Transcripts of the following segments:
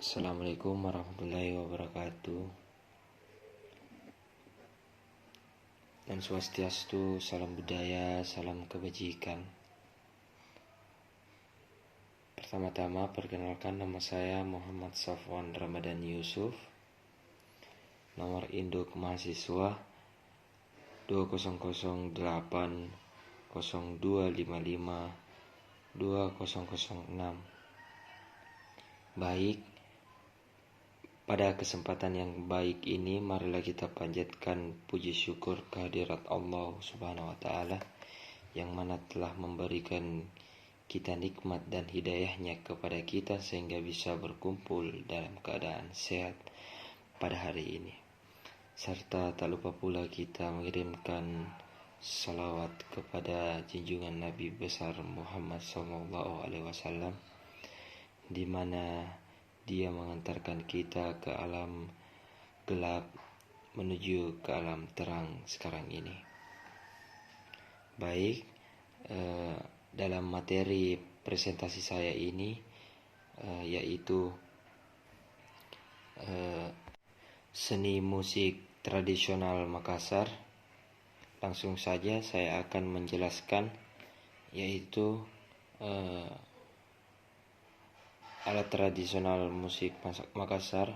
Assalamualaikum warahmatullahi wabarakatuh. Dan swastiastu, salam budaya, salam kebajikan. Pertama-tama perkenalkan, nama saya Muhammad Safwan Ramadan Yusuf. Nomor induk mahasiswa 2008 0255 2006. Baik, pada kesempatan yang baik ini marilah kita panjatkan puji syukur kehadirat Allah Subhanahu wa taala yang mana telah memberikan kita nikmat dan hidayahnya kepada kita sehingga bisa berkumpul dalam keadaan sehat pada hari ini. Serta tak lupa pula kita mengirimkan salawat kepada junjungan Nabi besar Muhammad SAW, di mana dia mengantarkan kita ke alam gelap menuju ke alam terang sekarang ini. Baik, dalam materi presentasi saya ini yaitu seni musik tradisional Makassar. Langsung saja saya akan menjelaskan yaitu alat tradisional musik Makassar,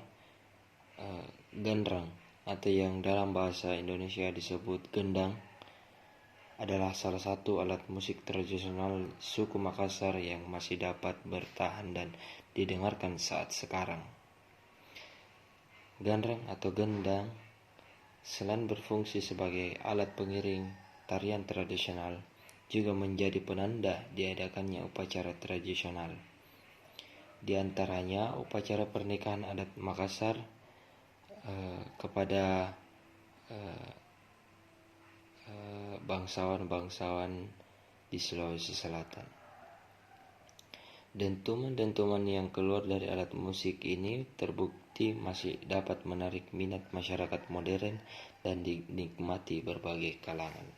gendrang atau yang dalam bahasa Indonesia disebut gendang, adalah salah satu alat musik tradisional suku Makassar yang masih dapat bertahan dan didengarkan saat sekarang. Gendrang atau gendang selain berfungsi sebagai alat pengiring tarian tradisional, juga menjadi penanda diadakannya upacara tradisional. Di antaranya upacara pernikahan adat Makassar kepada bangsawan-bangsawan di Sulawesi Selatan. Dentuman-dentuman yang keluar dari alat musik ini terbukti masih dapat menarik minat masyarakat modern dan dinikmati berbagai kalangan.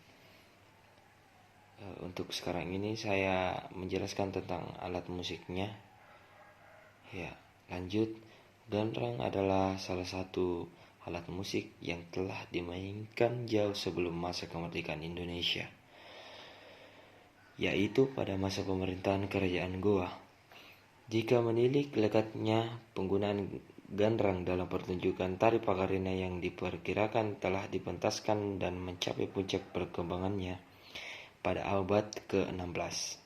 Untuk sekarang ini saya menjelaskan tentang alat musiknya. Ya, lanjut. Gendrang adalah salah satu alat musik yang telah dimainkan jauh sebelum masa kemerdekaan Indonesia, yaitu pada masa pemerintahan Kerajaan Goa. Jika menilik lekatnya penggunaan gendrang dalam pertunjukan tari Pagarina yang diperkirakan telah dipentaskan dan mencapai puncak perkembangannya pada abad ke-16,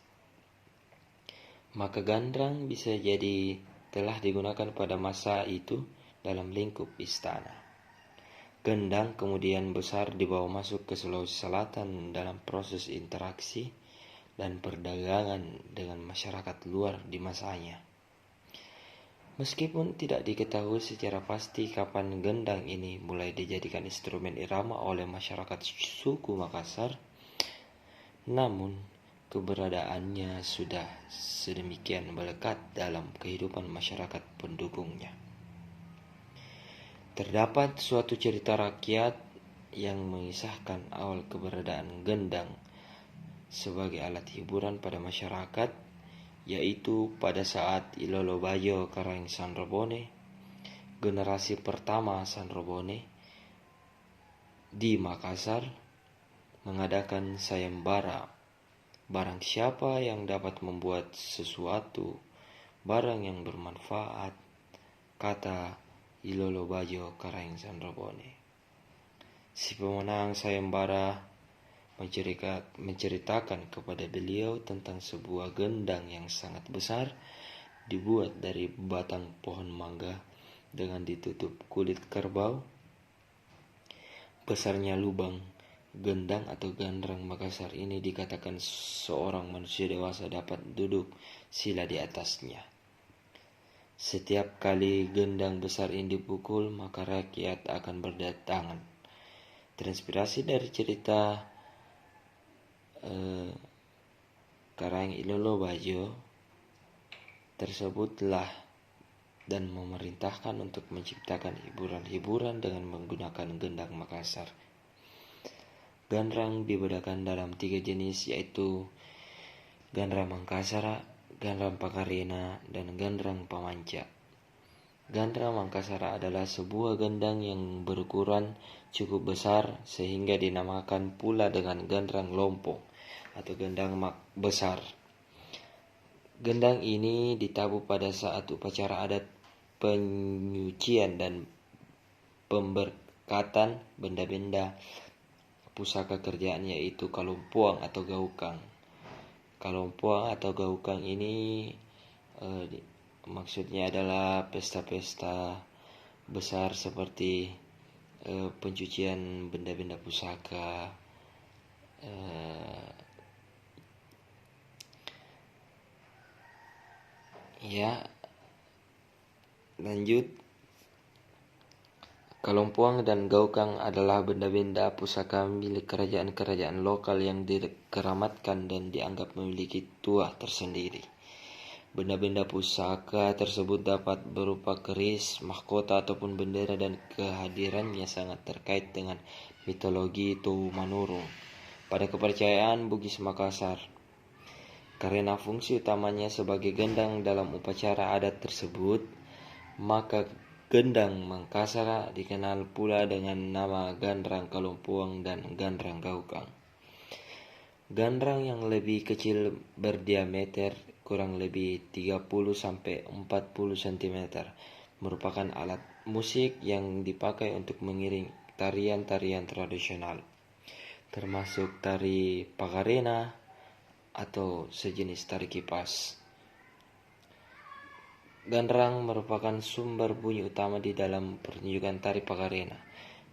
maka gendrang bisa jadi telah digunakan pada masa itu dalam lingkup istana. Gendang kemudian besar dibawa masuk ke Sulawesi Selatan dalam proses interaksi dan perdagangan dengan masyarakat luar di masanya. Meskipun tidak diketahui secara pasti kapan gendang ini mulai dijadikan instrumen irama oleh masyarakat suku Makassar, namun keberadaannya sudah sedemikian melekat dalam kehidupan masyarakat pendukungnya. Terdapat suatu cerita rakyat yang mengisahkan awal keberadaan gendang sebagai alat hiburan pada masyarakat, yaitu pada saat Ilolo Bajo Karaeng Sanrobone, generasi pertama Sanrobone di Makassar, mengadakan sayembara. Barang siapa yang dapat membuat sesuatu barang yang bermanfaat, kata Ilolo Bajo Karaeng Sanrobone. Si pemenang sayembara menceritakan kepada beliau tentang sebuah gendang yang sangat besar, dibuat dari batang pohon mangga dengan ditutup kulit kerbau. Besarnya lubang gendang atau gendrang Makassar ini dikatakan seorang manusia dewasa dapat duduk sila di atasnya. Setiap kali gendang besar ini dipukul, maka rakyat akan berdatangan. Terinspirasi dari cerita Karaeng Ilolo Bajo tersebutlah dan memerintahkan untuk menciptakan hiburan-hiburan dengan menggunakan gendang Makassar. Gendrang dibedakan dalam 3 jenis, yaitu gendrang Makassar, gendrang Pagarina, dan gendrang Pamanca. Gandrang Mangkasara adalah sebuah gendang yang berukuran cukup besar sehingga dinamakan pula dengan gandrang lompong atau gendang besar. Gendang ini ditabuh pada saat upacara adat penyucian dan pemberkatan benda-benda pusaka kerjaan, yaitu kalumpuang atau gaukang. Kalumpuang atau gaukang ini maksudnya adalah pesta-pesta besar seperti pencucian benda-benda pusaka, ya. Lanjut, kalumpuang dan gaukang adalah benda-benda pusaka milik kerajaan-kerajaan lokal yang dikeramatkan dan dianggap memiliki tuah tersendiri. Benda-benda pusaka tersebut dapat berupa keris, mahkota, ataupun bendera, dan kehadirannya sangat terkait dengan mitologi Manurung pada kepercayaan Bugis Makassar. Karena fungsi utamanya sebagai gendang dalam upacara adat tersebut, maka gendang Mangkasara dikenal pula dengan nama gandrang kalumpuang dan gandrang gaukang. Gandrang yang lebih kecil berdiameter kurang lebih 30-40 cm merupakan alat musik yang dipakai untuk mengiring tarian-tarian tradisional, termasuk tari pagarena atau sejenis tari kipas. Gandrang merupakan sumber bunyi utama di dalam pertunjukan tari pagarena.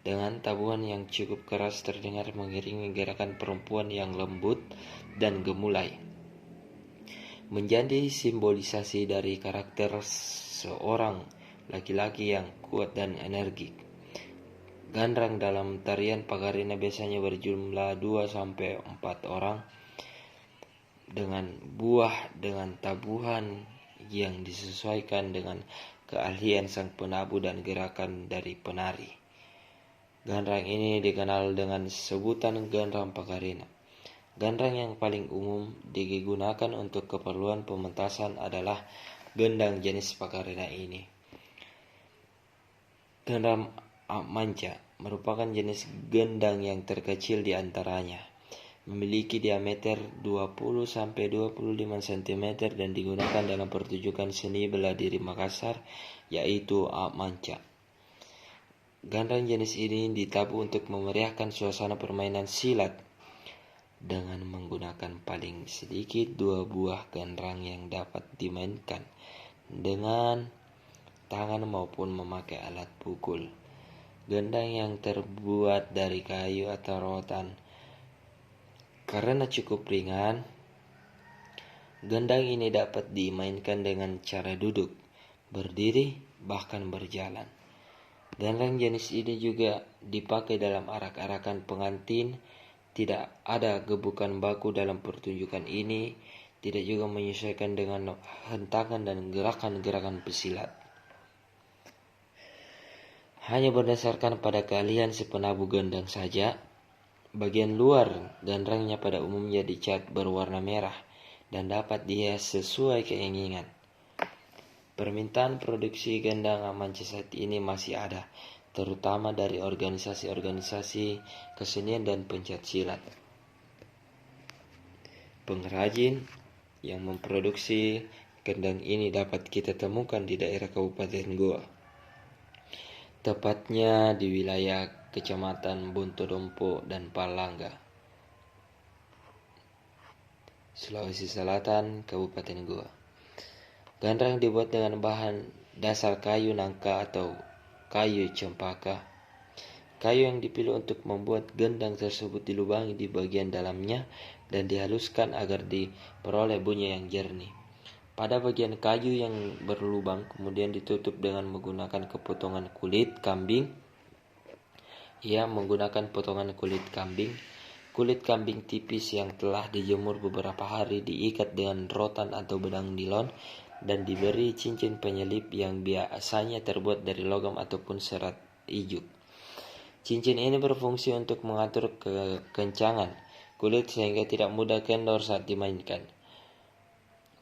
Dengan tabuhan yang cukup keras terdengar mengiringi gerakan perempuan yang lembut dan gemulai, menjadi simbolisasi dari karakter seorang laki-laki yang kuat dan energik. Gandrang dalam tarian pagarena biasanya berjumlah 2-4 orang dengan tabuhan yang disesuaikan dengan keahlian sang penabuh dan gerakan dari penari. Gandrang ini dikenal dengan sebutan gandrang pagarena. Gandrang yang paling umum digunakan untuk keperluan pementasan adalah gendang jenis pagarena ini. Gandrang manca merupakan jenis gendang yang terkecil di antaranya, memiliki diameter 20-25 cm dan digunakan dalam pertunjukan seni bela diri Makassar, yaitu manca. Gandrang jenis ini ditabuh untuk memeriahkan suasana permainan silat dengan menggunakan paling sedikit 2 buah gandrang yang dapat dimainkan dengan tangan maupun memakai alat pukul. Gendang yang terbuat dari kayu atau rotan karena cukup ringan, gendang ini dapat dimainkan dengan cara duduk, berdiri, bahkan berjalan. Gandrang jenis ini juga dipakai dalam arak-arakan pengantin. Tidak ada gebukan baku dalam pertunjukan ini, tidak juga menyesuaikan dengan hentakan dan gerakan-gerakan pesilat. Hanya berdasarkan pada keahlian si penabuh gendang saja. Bagian luar gandrangnya pada umumnya dicat berwarna merah dan dapat dihias sesuai keinginan. Permintaan produksi gendang manca saat ini masih ada, terutama dari organisasi-organisasi kesenian dan pencak silat. Pengrajin yang memproduksi gendang ini dapat kita temukan di daerah Kabupaten Goa, tepatnya di wilayah Kecamatan Bontodompo dan Palangga, Sulawesi Selatan, Kabupaten Goa. Gandrang dibuat dengan bahan dasar kayu nangka atau kayu cempaka. Kayu yang dipilih untuk membuat gendang tersebut dilubangi di bagian dalamnya dan dihaluskan agar diperoleh bunyi yang jernih. Pada bagian kayu yang berlubang kemudian ditutup dengan menggunakan potongan kulit kambing. Ia menggunakan potongan kulit kambing. Kulit kambing tipis yang telah dijemur beberapa hari diikat dengan rotan atau benang nilon dan diberi cincin penyelip yang biasanya terbuat dari logam ataupun serat ijuk. Cincin ini berfungsi untuk mengatur kekencangan kulit sehingga tidak mudah kendor saat dimainkan.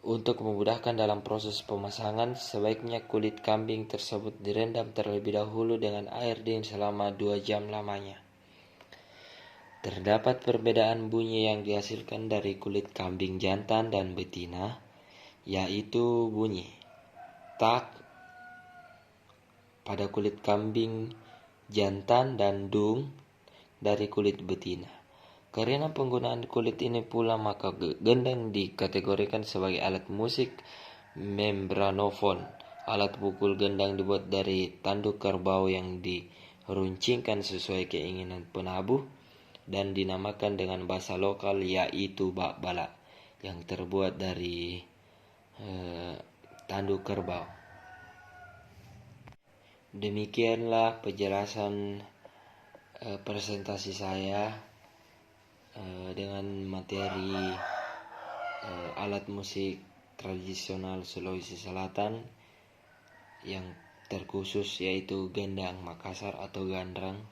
Untuk memudahkan dalam proses pemasangan, sebaiknya kulit kambing tersebut direndam terlebih dahulu dengan air dingin selama 2 jam lamanya. Terdapat perbedaan bunyi yang dihasilkan dari kulit kambing jantan dan betina, yaitu bunyi tak pada kulit kambing jantan dan dung dari kulit betina. Karena penggunaan kulit ini pula, maka gendang dikategorikan sebagai alat musik membranofon. Alat pukul gendang dibuat dari tanduk kerbau yang diruncingkan sesuai keinginan penabuh dan dinamakan dengan bahasa lokal yaitu bak-bala, yang terbuat dari tanduk kerbau. Demikianlah penjelasan presentasi saya dengan materi alat musik tradisional Sulawesi Selatan yang terkhusus yaitu gendang Makassar atau gandrang.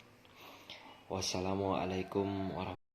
Wassalamualaikum warahmatullahi wabarakatuh.